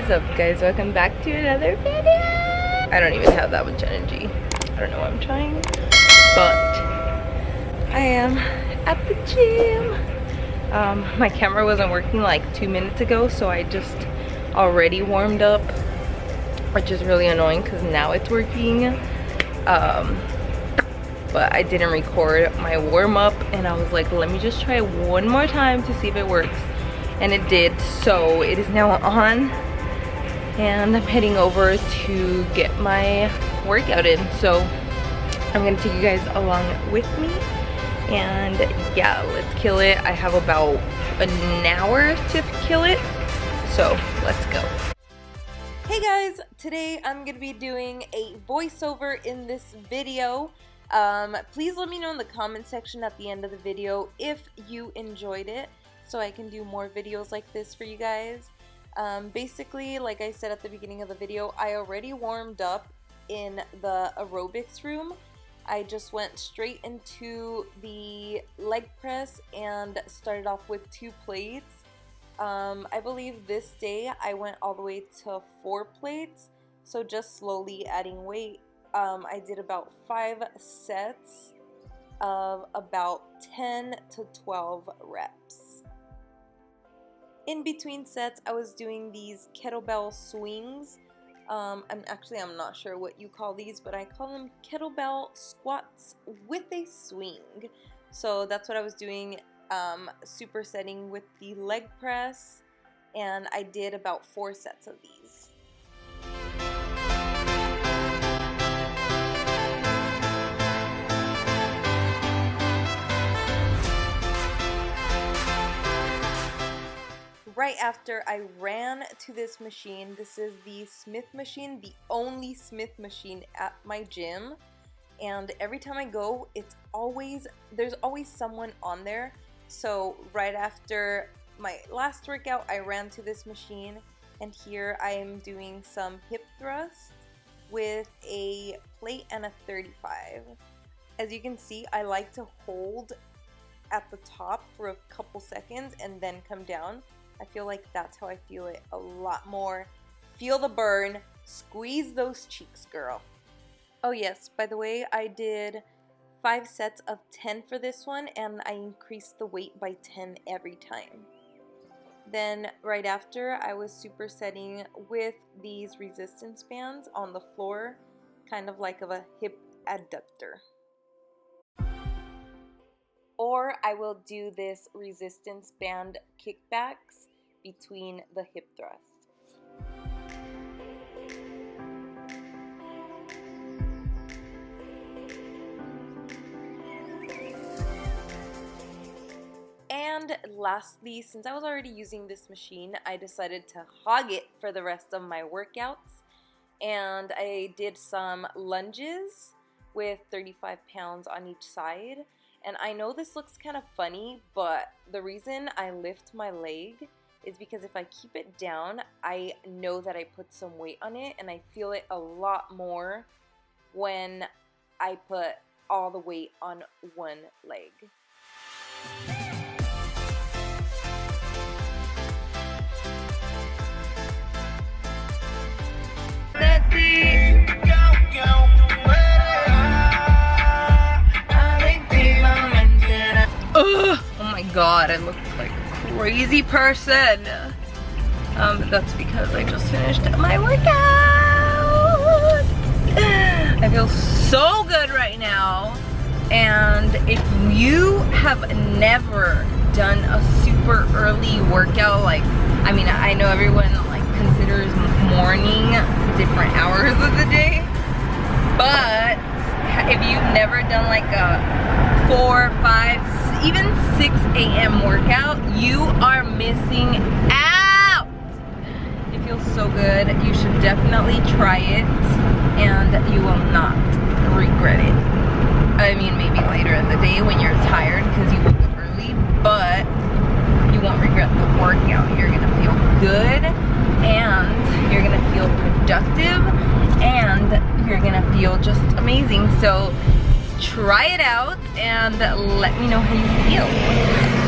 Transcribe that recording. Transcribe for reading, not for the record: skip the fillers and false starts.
What's up, guys? Welcome back to another video. I don't even have that much energy. I don't know what I'm trying, but I am at the gym. My camera wasn't working like 2 minutes ago, so I just already warmed up, which is really annoying because now it's working. But I didn't record my warm-up, and I was like, let me just try one more time to see if it works, and it did. So it is now on, and I'm heading over to get my workout in. So I'm gonna take you guys along with me, and yeah, let's kill it. I have about an hour to kill it, so let's go. Hey guys, today I'm gonna be doing a voiceover in this video. Please let me know in the comment section at the end of the video if you enjoyed it, so I can do more videos like this for you guys. Basically, like I said at the beginning of the video, I already warmed up in the aerobics room. I just went straight into the leg press and started off with 2 plates. I believe this day I went all the way to 4 plates, so just slowly adding weight. I did about 5 sets of about 10 to 12 reps. In between sets, I was doing these kettlebell swings. I'm not sure what you call these, but I call them kettlebell squats with a swing. So that's what I was doing, supersetting with the leg press, and I did about 4 sets of these. Right after, I ran to this machine. This is the Smith machine, the only Smith machine at my gym, and every time I go, there's always someone on there. So right after my last workout, I ran to this machine, and here I am doing some hip thrusts with a plate and a 35. As you can see, I like to hold at the top for a couple seconds and then come down. I feel like that's how I feel it a lot more. Feel the burn, squeeze those cheeks, girl. Oh yes, by the way, I did 5 sets of 10 for this one, and I increased the weight by 10 every time. Then right after, I was supersetting with these resistance bands on the floor, kind of like a hip adductor. Or I will do this resistance band kickbacks between the hip thrusts. And lastly, since I was already using this machine, I decided to hog it for the rest of my workouts. And I did some lunges with 35 pounds on each side. And I know this looks kind of funny, but the reason I lift my leg is because if I keep it down, I know that I put some weight on it, and I feel it a lot more when I put all the weight on one leg. Oh my god, I look like a crazy person. That's because I just finished my workout. I feel so good right now. And if you have never done a super early workout, like, I mean, I know everyone like considers morning different hours of the day, but if you've never done like a 4, 5, even 6 a.m. workout, you are missing out. It feels so good. You should definitely try it, and you will not regret it. I mean, maybe later in the day when you're tired because you woke up early, but you won't regret the workout. You're gonna feel good, and you're gonna feel productive, and you're gonna feel just amazing. So try it out and let me know how you feel.